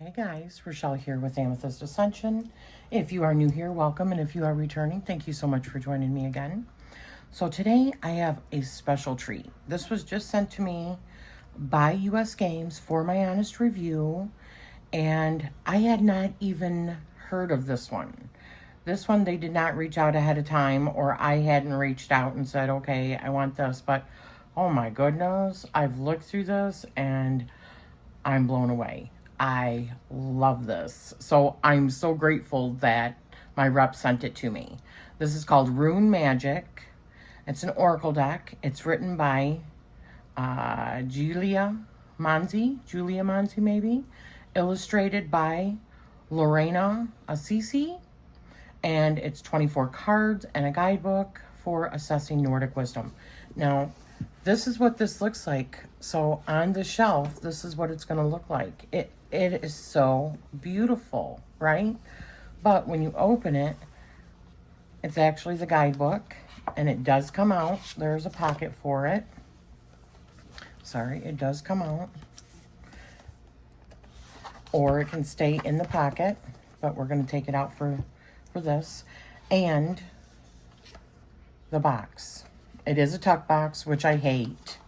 Hey guys, Rochelle here with Amethyst Ascension. If you are new here, welcome, and if you are returning, thank you so much for joining me again. So today I have a special treat. This was just sent to me by US Games for my honest review, and I had not even heard of this one. This one they did not reach out ahead of time, or I hadn't reached out and said, okay, I want this, but oh my goodness, I've looked through this and I'm blown away. I love this. So I'm so grateful that my rep sent it to me. This is called Rune Magic. It's an oracle deck. It's written by Julia Manzi maybe. Illustrated by Lorena Assisi. And it's 24 cards and a guidebook for assessing Nordic wisdom. Now, this is what this looks like. So on the shelf, this is what it's going to look like. It is so beautiful, right? But when you open it, it's actually the guidebook, and it does come out. There's a pocket for it. Sorry, it does come out. Or it can stay in the pocket, but we're going to take it out for this. And the box. It is a tuck box, which I hate,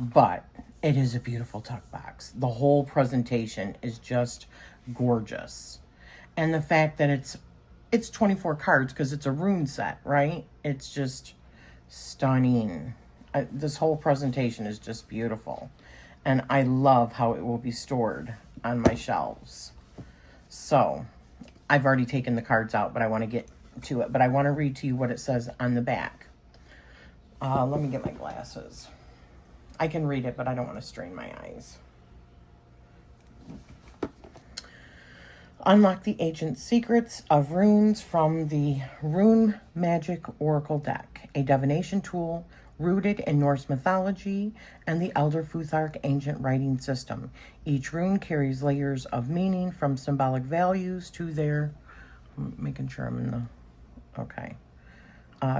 but it is a beautiful tuck box. The whole presentation is just gorgeous. And the fact that it's 24 cards because it's a rune set, right? It's just stunning. This whole presentation is just beautiful. And I love how it will be stored on my shelves. So, I've already taken the cards out, but I want to get to it. But I want to read to you what it says on the back. Let me get my glasses. I can read it, but I don't want to strain my eyes. Unlock the ancient secrets of runes from the Rune Magic Oracle deck, a divination tool rooted in Norse mythology and the Elder Futhark ancient writing system. Each rune carries layers of meaning from symbolic values to their, making sure I'm in the, okay.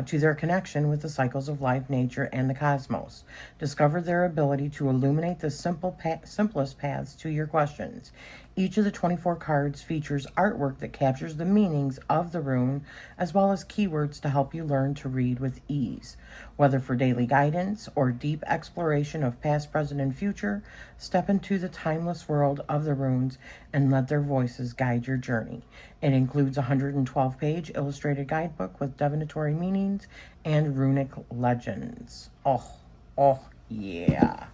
To their connection with the cycles of life, nature, and the cosmos. Discover their ability to illuminate the simplest paths to your questions. Each of the 24 cards features artwork that captures the meanings of the rune, as well as keywords to help you learn to read with ease. Whether for daily guidance or deep exploration of past, present, and future, step into the timeless world of the runes and let their voices guide your journey. It includes a 112-page illustrated guidebook with divinatory meanings and runic legends. Oh, yeah.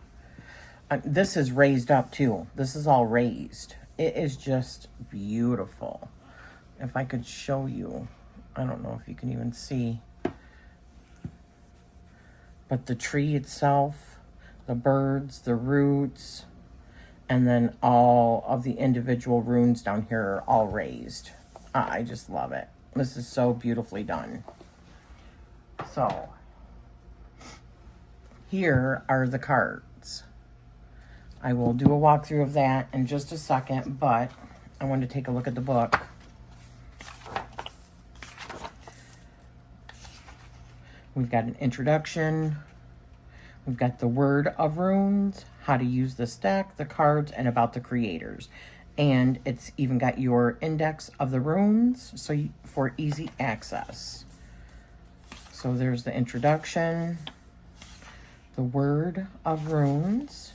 This is raised up, too. This is all raised. It is just beautiful. If I could show you, I don't know if you can even see, but the tree itself, the birds, the roots, and then all of the individual runes down here are all raised. I just love it. This is so beautifully done. So, here are the cards. I will do a walkthrough of that in just a second, but I wanted to take a look at the book. We've got an introduction. We've got the word of runes, how to use this deck, the cards, and about the creators. And it's even got your index of the runes, so for easy access. So there's the introduction, the word of runes.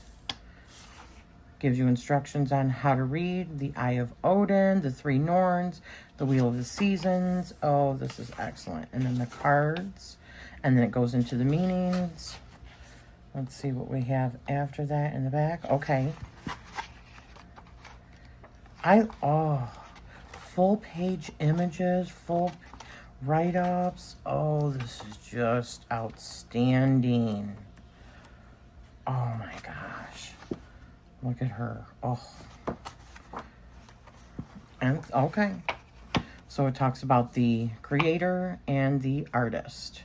Gives you instructions on how to read the Eye of Odin, the Three Norns, the Wheel of the Seasons. Oh, this is excellent. And then the cards. And then it goes into the meanings. Let's see what we have after that in the back. Okay. Full page images, full write-ups. Oh, this is just outstanding. Oh my gosh. Look at her. Oh. And okay. So it talks about the creator and the artist.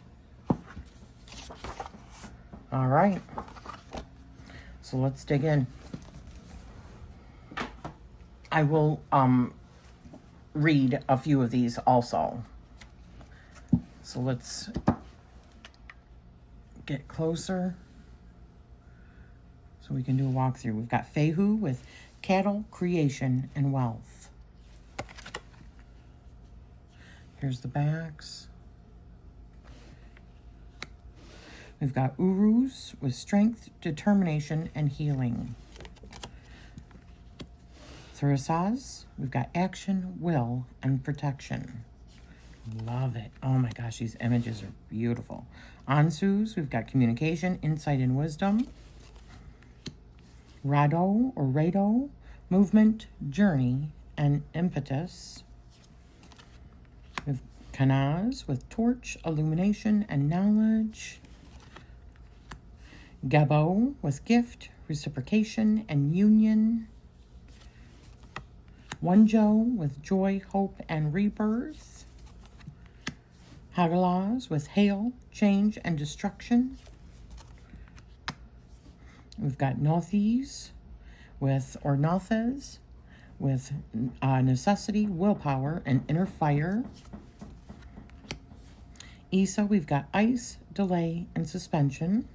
All right. So let's dig in. I will read a few of these also. So let's get closer so we can do a walkthrough. We've got Fehu with cattle, creation, and wealth. Here's the backs. We've got Urus with strength, determination, and healing. Thurisaz, we've got action, will, and protection. Love it. Oh my gosh, these images are beautiful. Ansus, we've got communication, insight, and wisdom. Rado or Rado, movement, journey, and impetus. With Kanaz with torch, illumination, and knowledge. Gabo with gift, reciprocation, and union. Wonjo with joy, hope, and rebirth. Hagalaz with hail, change, and destruction. We've got Nothes with, or Nothes with necessity, willpower, and inner fire. Isa, we've got ice, delay, and suspension.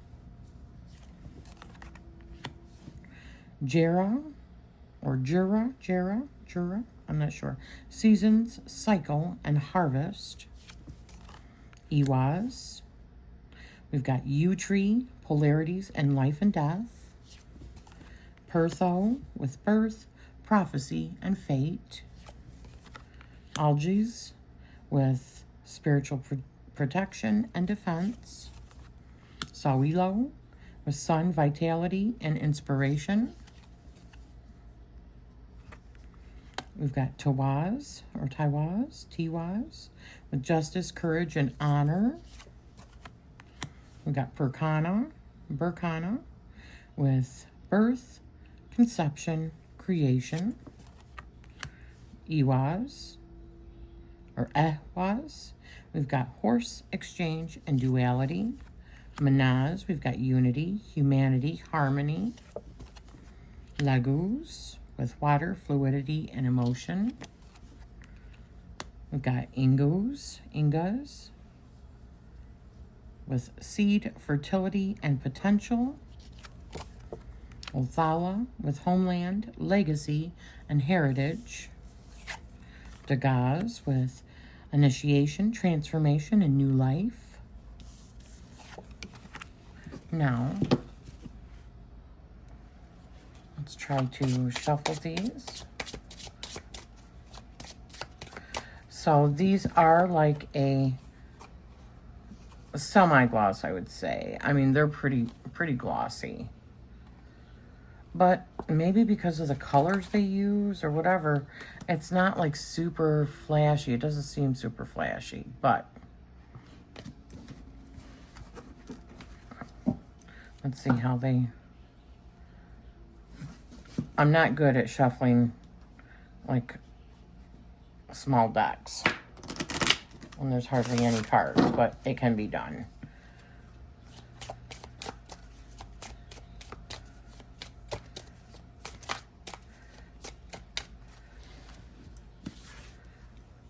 Jera, or Jura, I'm not sure. Seasons, cycle, and harvest. Iwaz. We've got U-tree, polarities, and life and death. Pertho with birth, prophecy, and fate. Alges with spiritual protection and defense. Sawilo with sun, vitality, and inspiration. We've got Tiwaz with justice, courage, and honor. We've got Burkana with birth, conception, creation. Iwaz, or Ehwaz, we've got horse, exchange, and duality. Manaz, we've got unity, humanity, harmony. Laguz, with water, fluidity, and emotion. We've got Ingas, with seed, fertility, and potential. Othala, with homeland, legacy, and heritage. Dagaz, with initiation, transformation, and new life. Now, let's try to shuffle these. So these are like a semi-gloss, I would say. I mean, they're pretty glossy. But maybe because of the colors they use or whatever, it's not like super flashy. It doesn't seem super flashy, but let's see how they... I'm not good at shuffling like small decks when there's hardly any cards, but it can be done.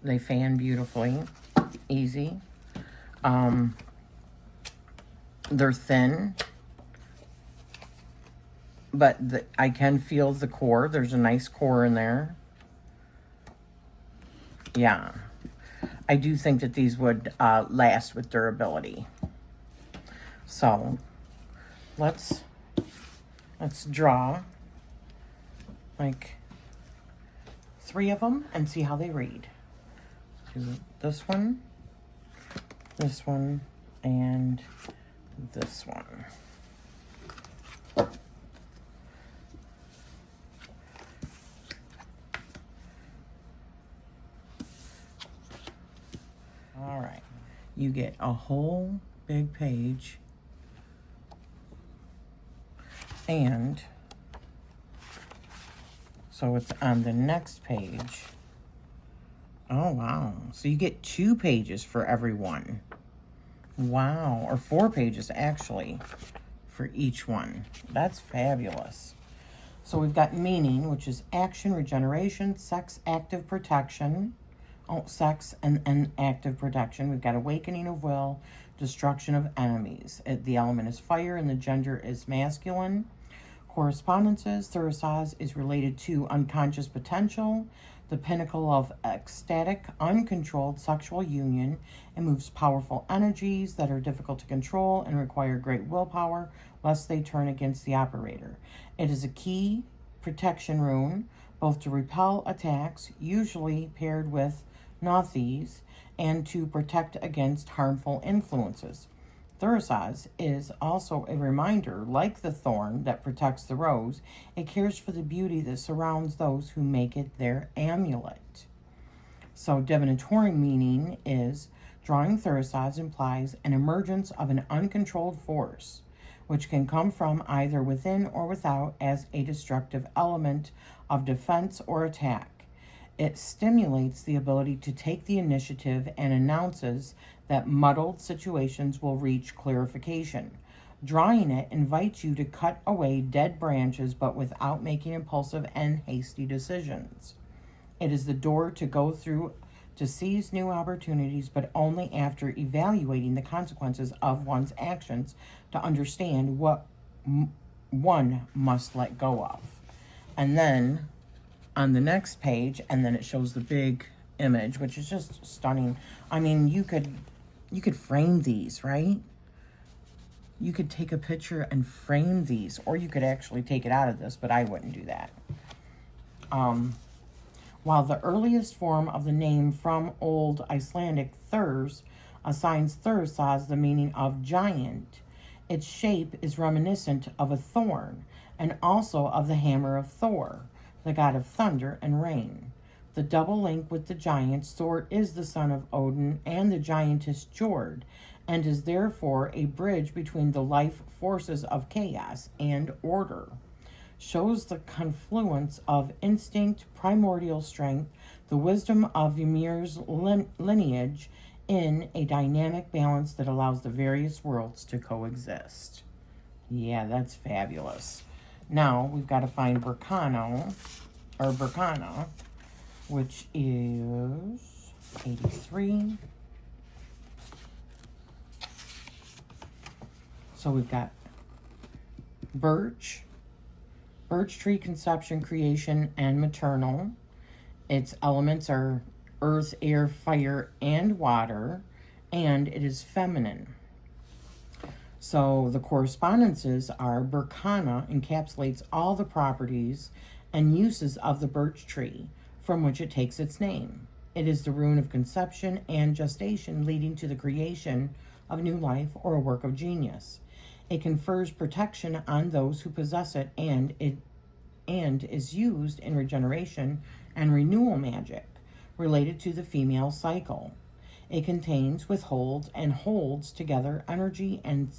They fan beautifully, easy. They're thin, but I can feel the core. There's a nice core in there. Yeah, I do think that these would last with durability. So let's draw like 3 of them and see how they read. Do this one, and this one. All right, you get a whole big page, and so it's on the next page. Oh, wow. So you get 2 pages for every one. Wow. Or 4 pages, actually, for each one. That's fabulous. So we've got meaning, which is action, regeneration, sex, active protection. Oh, sex and active protection. We've got awakening of will, destruction of enemies. The element is fire and the gender is masculine. Correspondences. Thurisaz is related to unconscious potential, the pinnacle of ecstatic, uncontrolled sexual union. It moves powerful energies that are difficult to control and require great willpower, lest they turn against the operator. It is a key protection rune, both to repel attacks, usually paired with Nothes, and to protect against harmful influences. Thurisaz is also a reminder, like the thorn that protects the rose, it cares for the beauty that surrounds those who make it their amulet. So divinatory meaning is drawing Thurisaz implies an emergence of an uncontrolled force, which can come from either within or without as a destructive element of defense or attack. It stimulates the ability to take the initiative and announces that muddled situations will reach clarification. Drawing it invites you to cut away dead branches, but without making impulsive and hasty decisions. It is the door to go through to seize new opportunities, but only after evaluating the consequences of one's actions to understand what one must let go of. And then on the next page, and then it shows the big image, which is just stunning. I mean, you could frame these, right? You could take a picture and frame these, or you could actually take it out of this, but I wouldn't do that. While the earliest form of the name from Old Icelandic Thurs assigns Thurisaz the meaning of giant, its shape is reminiscent of a thorn, and also of the hammer of Thor, the god of thunder and rain. The double link with the giants, Thor is the son of Odin and the giantess Jord, and is therefore a bridge between the life forces of chaos and order. Shows the confluence of instinct, primordial strength, the wisdom of Ymir's lineage in a dynamic balance that allows the various worlds to coexist. Yeah, that's fabulous. Now we've got to find Berkana, which is 83. So we've got birch tree, conception, creation, and maternal. Its elements are earth, air, fire, and water, and it is feminine. So the correspondences are Berkana encapsulates all the properties and uses of the birch tree from which it takes its name. It is the rune of conception and gestation, leading to the creation of new life or a work of genius. It confers protection on those who possess it, and is used in regeneration and renewal magic related to the female cycle. It contains, withholds, and holds together energy and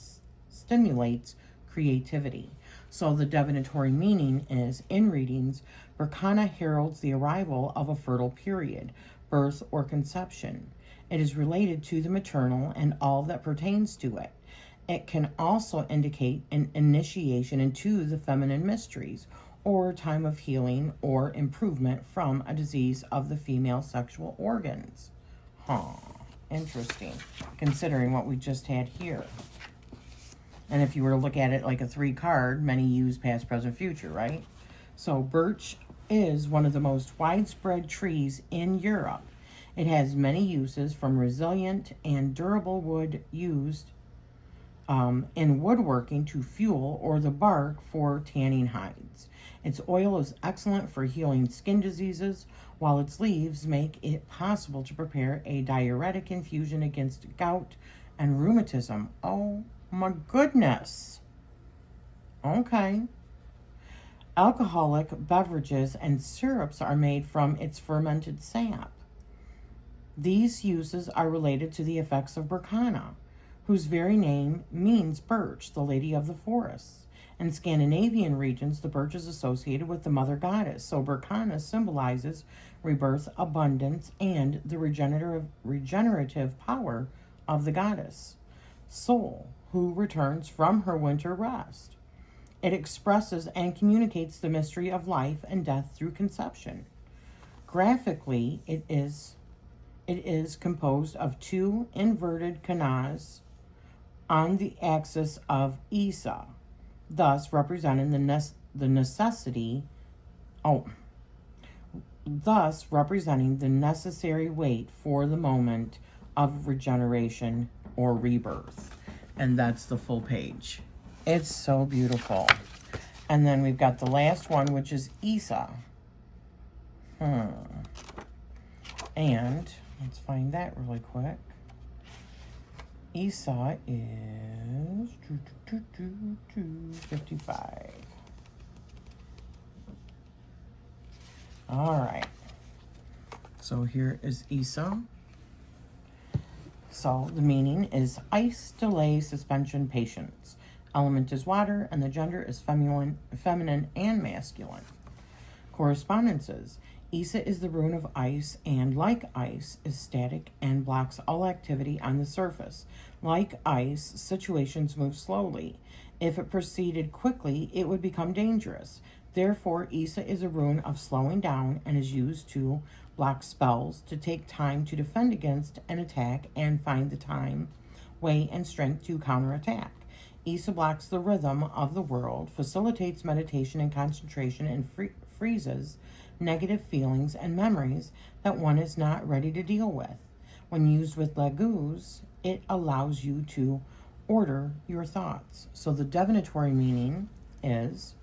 stimulates creativity. So the divinatory meaning is, in readings, Berkana heralds the arrival of a fertile period, birth or conception. It is related to the maternal and all that pertains to it. It can also indicate an initiation into the feminine mysteries, or time of healing or improvement from a disease of the female sexual organs. Interesting, considering what we just had here. And if you were to look at it like a 3 card, many use past, present, future, right? So birch is one of the most widespread trees in Europe. It has many uses, from resilient and durable wood used in woodworking to fuel, or the bark for tanning hides. Its oil is excellent for healing skin diseases, while its leaves make it possible to prepare a diuretic infusion against gout and rheumatism. Oh my goodness. Okay. Alcoholic beverages and syrups are made from its fermented sap. These uses are related to the effects of Berkana, whose very name means birch, the lady of the forests. In Scandinavian regions, the birch is associated with the mother goddess, so Berkana symbolizes rebirth, abundance, and the regenerative power of the goddess, Sol, who returns from her winter rest. It expresses and communicates the mystery of life and death through conception. Graphically, it is composed of 2 inverted kanas on the axis of Isa, thus representing the necessity, thus representing the necessary wait for the moment of regeneration or rebirth. And that's the full page. It's so beautiful. And then we've got the last one, which is Isa. And let's find that really quick. Isa is 55. All right. So here is Isa. So the meaning is ice, delay, suspension, patience. Element is water, and the gender is feminine and masculine. Correspondences. Isa is the rune of ice, and like ice, is static and blocks all activity on the surface. Like ice, situations move slowly. If it proceeded quickly, it would become dangerous. Therefore, Isa is a rune of slowing down and is used to block spells, to take time to defend against an attack, and find the time, way, and strength to counterattack. Isa blocks the rhythm of the world, facilitates meditation and concentration, and freezes negative feelings and memories that one is not ready to deal with. When used with Leguz, it allows you to order your thoughts. So the divinatory meaning is,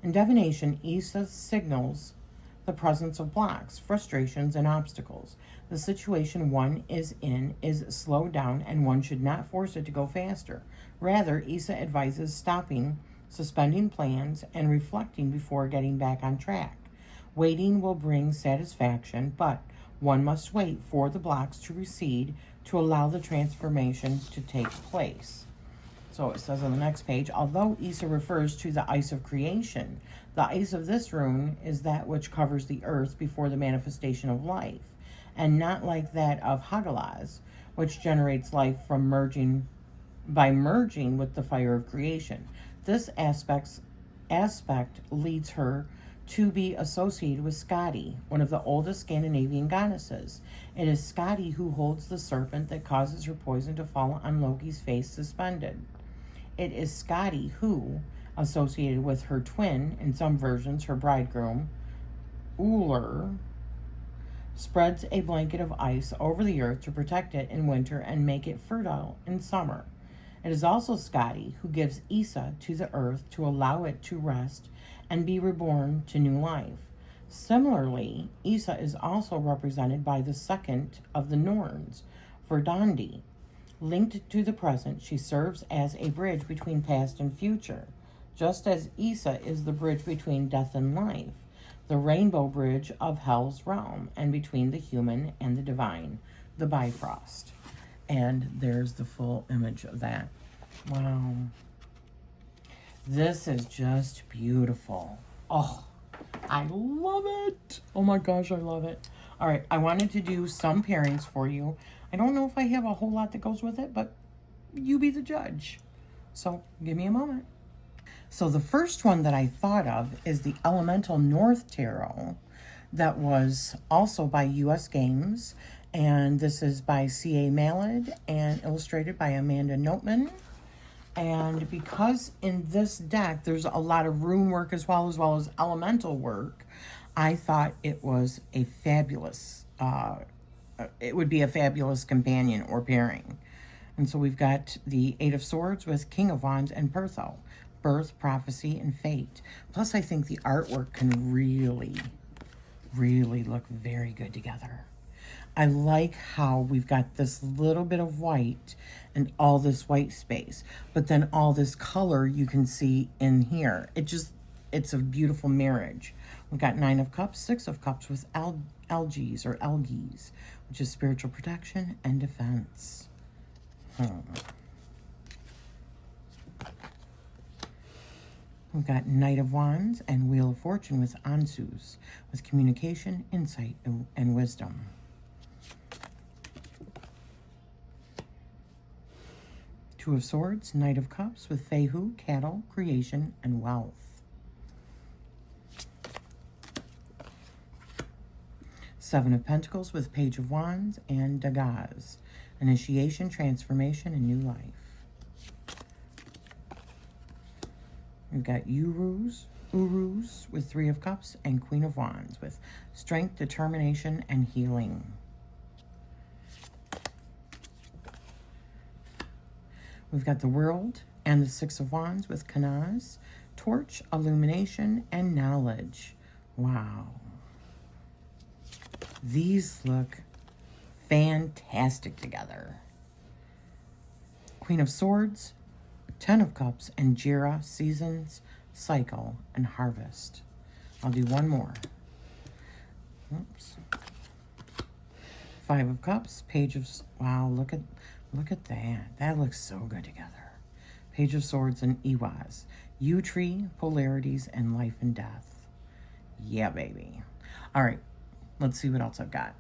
in divination, Isa signals the presence of blocks, frustrations, and obstacles. The situation one is in is slowed down, and one should not force it to go faster. Rather, Isa advises stopping, suspending plans, and reflecting before getting back on track. Waiting will bring satisfaction, but one must wait for the blocks to recede to allow the transformation to take place. So it says on the next page, although Isa refers to the ice of creation, the ice of this rune is that which covers the earth before the manifestation of life, and not like that of Hagalaz, which generates life from merging with the fire of creation. This aspect leads her to be associated with Skadi, one of the oldest Scandinavian goddesses. It is Skadi who holds the serpent that causes her poison to fall on Loki's face suspended. It is Skadi who, associated with her twin, in some versions her bridegroom, Ullr, spreads a blanket of ice over the earth to protect it in winter and make it fertile in summer. It is also Skadi who gives Isa to the earth to allow it to rest and be reborn to new life. Similarly, Isa is also represented by the second of the Norns, Verdandi. Linked to the present, she serves as a bridge between past and future, just as Isa is the bridge between death and life, the rainbow bridge of Hell's realm, and between the human and the divine, the Bifrost. And there's the full image of that. Wow. This is just beautiful. Oh, I love it. Oh my gosh, I love it. All right, I wanted to do some pairings for you. I don't know if I have a whole lot that goes with it, but you be the judge. So give me a moment. So the first one that I thought of is the Elemental North Tarot that was also by US Games. And this is by C.A. Mallard and illustrated by Amanda Notman. And because in this deck there's a lot of rune work as well as elemental work, I thought it was a fabulous, it would be a fabulous companion or pairing. And so we've got the Eight of Swords with King of Wands and Pertho, birth, prophecy, and fate. Plus I think the artwork can really, really look very good together. I like how we've got this little bit of white and all this white space, but then all this color you can see in here. It's a beautiful marriage. We've got 9 of Cups, 6 of Cups with algaes, which is spiritual protection and defense. We've got Knight of Wands and Wheel of Fortune with Ansus, with communication, insight, and wisdom. Two of Swords, Knight of Cups with Fehu, cattle, creation, and wealth. 7 of Pentacles with Page of Wands and Dagaz, initiation, transformation, and new life. We've got Uruz Urus with Three of Cups, and Queen of Wands with strength, determination, and healing. We've got the World and the Six of Wands with Kanaz, Torch, Illumination, and Knowledge. Wow. These look fantastic together. Queen of Swords, Ten of Cups, and Jira, Seasons, Cycle, and Harvest. I'll do one more. Oops. Five of Cups, Page of... Wow, look at that. That looks so good together. Page of Swords and Iwaz. Yew-tree, polarities, and life and death. Yeah, baby. All right, let's see what else I've got.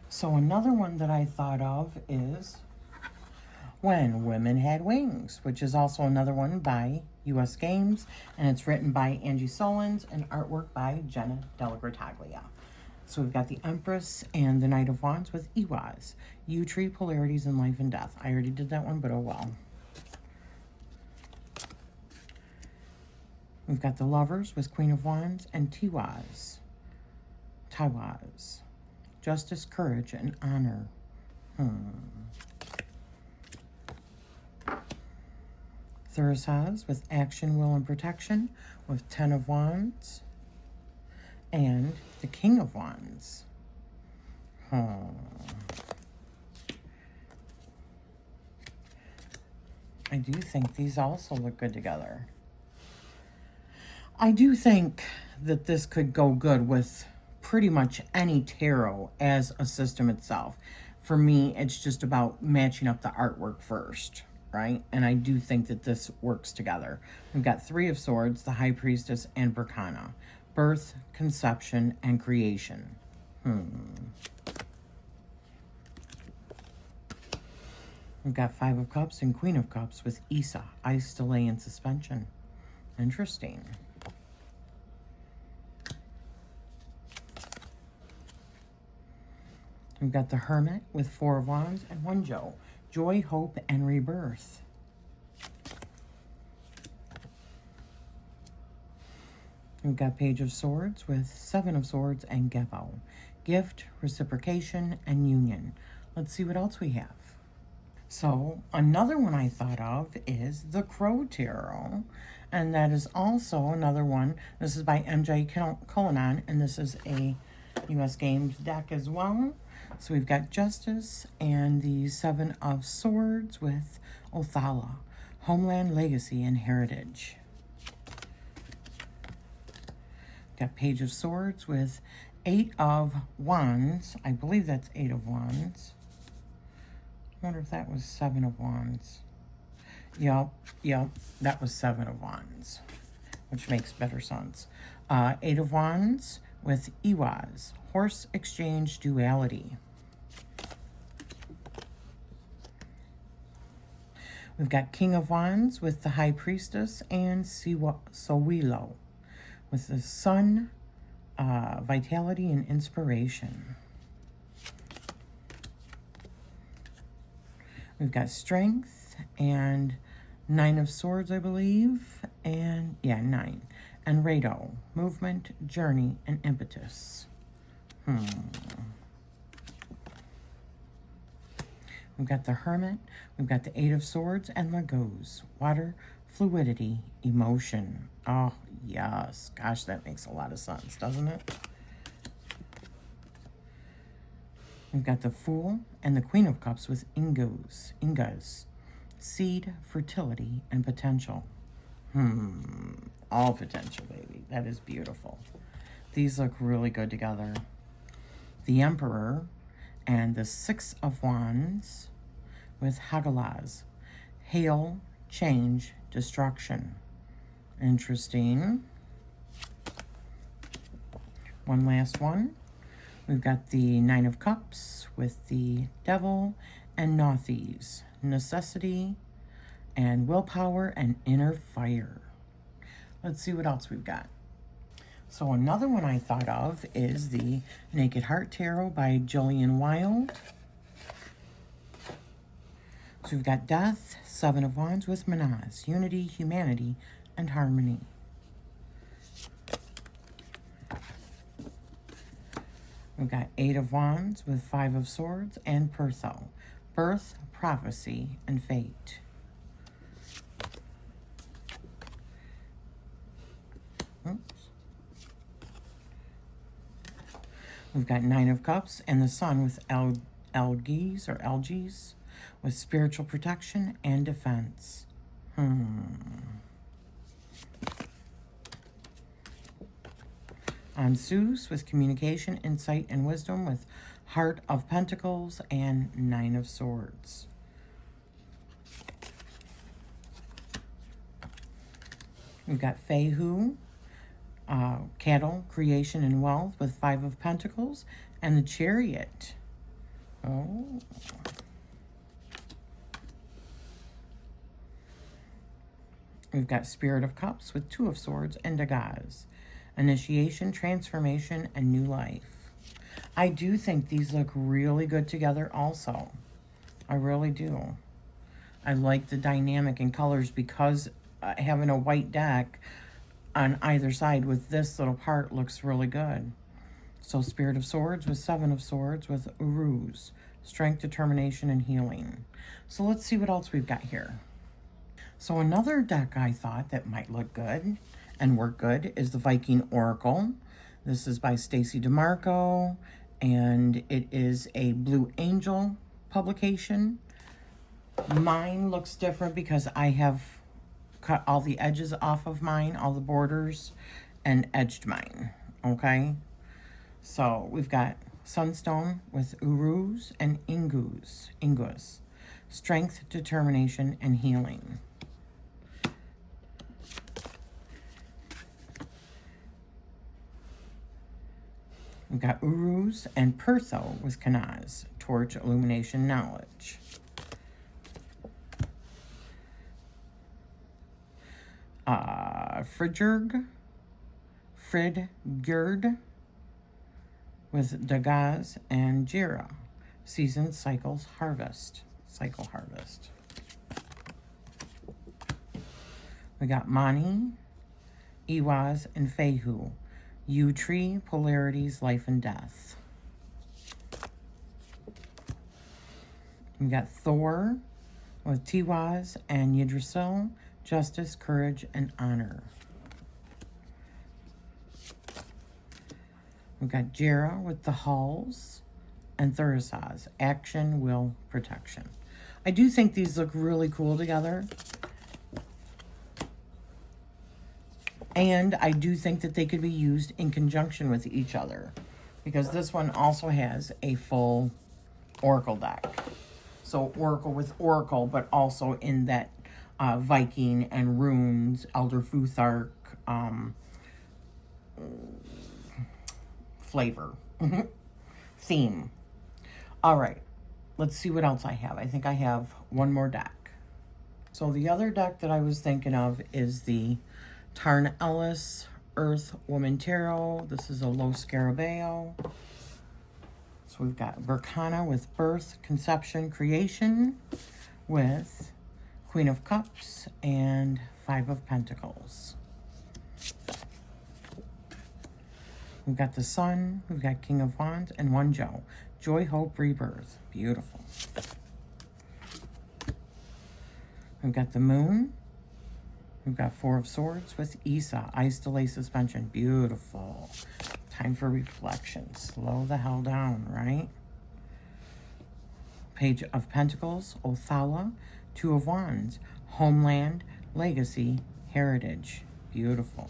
So another one that I thought of is When Women Had Wings, which is also another one by U.S. Games, and it's written by Angie Solins and artwork by Jenna Della Grataglia. So we've got the Empress and the Knight of Wands with Iwaz. Yew-tree, polarities, and life and death. I already did that one, but oh well. We've got the Lovers with Queen of Wands and Tiwaz. Justice, courage, and honor. Thurisaz with action, will, and protection with Ten of Wands. And the King of Wands. I do think these also look good together. I do think that this could go good with pretty much any tarot as a system itself. For me, it's just about matching up the artwork first, right? And I do think that this works together. We've got Three of Swords, the High Priestess, and Berkana. Birth, conception, and creation. We've got Five of Cups and Queen of Cups with Isa, ice, delay, and suspension. Interesting. We've got the Hermit with Four of Wands and one Joe. Joy, hope, and rebirth. We've got Page of Swords with Seven of Swords and Gebo. Gift, reciprocation, and union. Let's see what else we have. So another one I thought of is the Crow Tarot. And that is also another one. This is by MJ Cullinan, and this is a U.S. Games deck as well. So we've got Justice and the Seven of Swords with Othala. Homeland, legacy, and heritage. Got Page of Swords with Eight of Wands. I believe that's Eight of Wands. I wonder if that was Seven of Wands. Yep, that was Seven of Wands, which makes better sense. Eight of Wands with Iwaz. Horse exchange duality. We've got King of Wands with the High Priestess and Sowilo with the Sun, vitality, and inspiration. We've got Strength and Nine of Swords, I believe, and yeah, 9. And Rado, movement, journey, and impetus. We've got the Hermit, we've got the Eight of Swords, and Lagos, water, fluidity, emotion. Oh, yes. Gosh, that makes a lot of sense, doesn't it? We've got the Fool and the Queen of Cups with Ingas, seed, fertility, and potential. All potential, baby. That is beautiful. These look really good together. The Emperor and the Six of Wands with Hagalaz. Hail, change, destruction. Interesting. One last one. We've got the Nine of Cups with the Devil and Nothies. Necessity and willpower and inner fire. Let's see what else we've got. So another one I thought of is the Naked Heart Tarot by Jillian Wilde. So we've got Death, Seven of Wands with Manaz, unity, humanity, and harmony. We've got 8 of Wands with 5 of Swords and Perthel. Birth, prophecy, and fate. Oops. We've got 9 of Cups and the Sun with algaes with spiritual protection and defense. On Zeus with communication, insight, and wisdom with Heart of Pentacles and 9 of Swords. We've got Fehu, cattle, creation, and wealth with 5 of Pentacles and the Chariot. Oh. We've got Spirit of Cups with 2 of Swords and Daggaz. Initiation, transformation, and new life. I do think these look really good together also. I really do. I like the dynamic in colors because having a white deck on either side with this little part looks really good. So Spirit of Swords with 7 of Swords with Uruz. Strength, determination, and healing. So let's see what else we've got here. So another deck I thought that might look good and work good is the Viking Oracle. This is by Stacy DeMarco, and it is a Blue Angel publication. Mine looks different because I have cut all the edges off of mine, all the borders, and edged mine, okay? So we've got Sunstone with Uruz and Ingus. Strength, determination, and healing. We've got Uruz and Perthel with Kanaz. Torch, illumination, knowledge. Fridgerd with Daggaz and Jira. Season, cycles, harvest. Cycle harvest. We got Mani, Iwaz, and Fehu. U-tree, polarities, life and death. We got Thor with Tiwaz and Yggdrasil. Justice, courage, and honor. We've got Jera with the Hulls and Thurisaz. Action, will, protection. I do think these look really cool together. And I do think that they could be used in conjunction with each other, because this one also has a full Oracle deck. So Oracle with Oracle, but also in that Viking and Runes, Elder Futhark flavor, theme. All right, let's see what else I have. I think I have one more deck. So the other deck that I was thinking of is the Tarn Ellis Earth Woman Tarot. This is a low Scarabeo. So we've got Berkana with birth, conception, creation with Queen of Cups and 5 of Pentacles. We've got the Sun, we've got King of Wands, and 1 Joe. Joy, hope, rebirth. Beautiful. We've got the Moon. We've got 4 of Swords with Isa. Ice delay suspension. Beautiful. Time for reflection. Slow the hell down, right? Page of Pentacles. Othala. 2 of Wands. Homeland. Legacy. Heritage. Beautiful.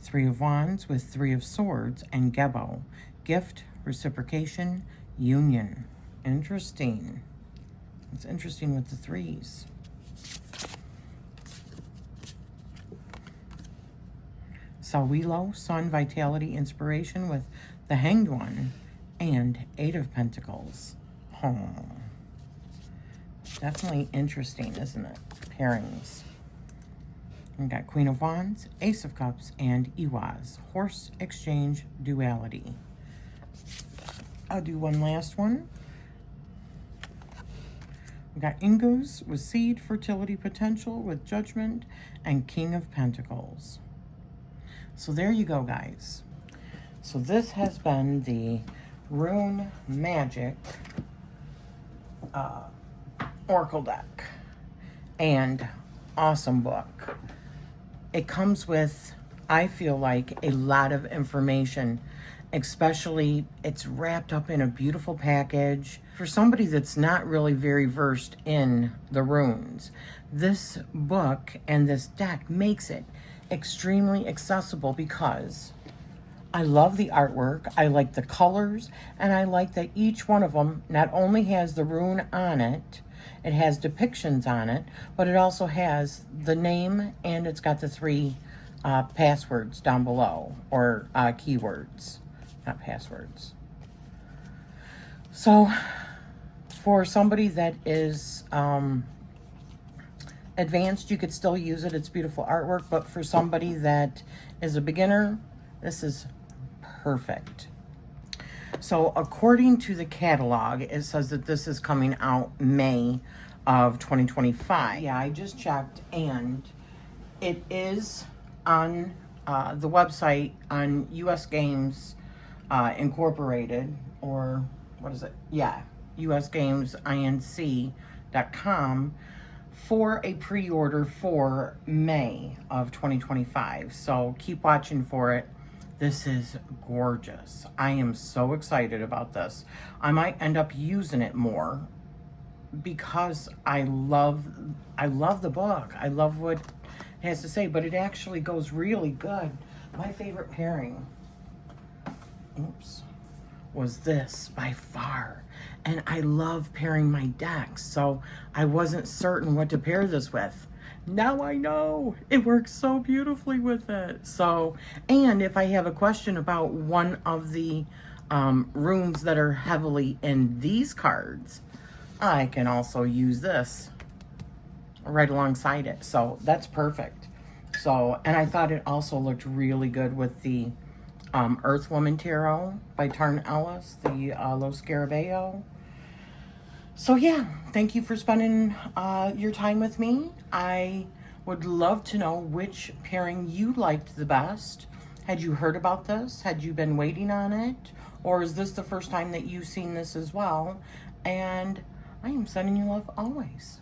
3 of Wands with 3 of Swords and Gebo. Gift. Reciprocation. Union. Interesting. It's interesting with the 3s. Sawilo, Sun, Vitality, Inspiration with the Hanged One and 8 of Pentacles. Oh, definitely interesting, isn't it? Pairings. We've got Queen of Wands, Ace of Cups, and Iwaz. Horse, Exchange, Duality. I'll do one last one. We've got Ingus with Seed, Fertility, Potential with Judgment, and King of Pentacles. So there you go, guys. So this has been the Rune Magic Oracle deck, and awesome book. It comes with, I feel like, a lot of information, especially it's wrapped up in a beautiful package. For somebody that's not really very versed in the runes, this book and this deck makes it extremely accessible because I love the artwork, I like the colors, and I like that each one of them not only has the rune on it, it has depictions on it, but it also has the name, and it's got the 3 passwords down below, or keywords, not passwords. So for somebody that is advanced, you could still use it. It's beautiful artwork, but for somebody that is a beginner, this is perfect. So according to the catalog, it says that this is coming out May of 2025. Yeah, I just checked, and it is on the website on US Games Incorporated, or what is it? Yeah, usgamesinc.com for a pre-order for May of 2025. So keep watching for it. This is gorgeous. I am so excited about this. I might end up using it more because I love the book. I love what it has to say, but it actually goes really good. My favorite pairing, was this by far. And I love pairing my decks, so I wasn't certain what to pair this with. Now I know. It works so beautifully with it. So, and if I have a question about one of the runes that are heavily in these cards, I can also use this right alongside it. So that's perfect. So, and I thought it also looked really good with the Earth Woman Tarot by Tarn Ellis, the Los Scarabeo. So yeah, thank you for spending your time with me. I would love to know which pairing you liked the best. Had you heard about this? Had you been waiting on it? Or is this the first time that you've seen this as well? And I am sending you love always.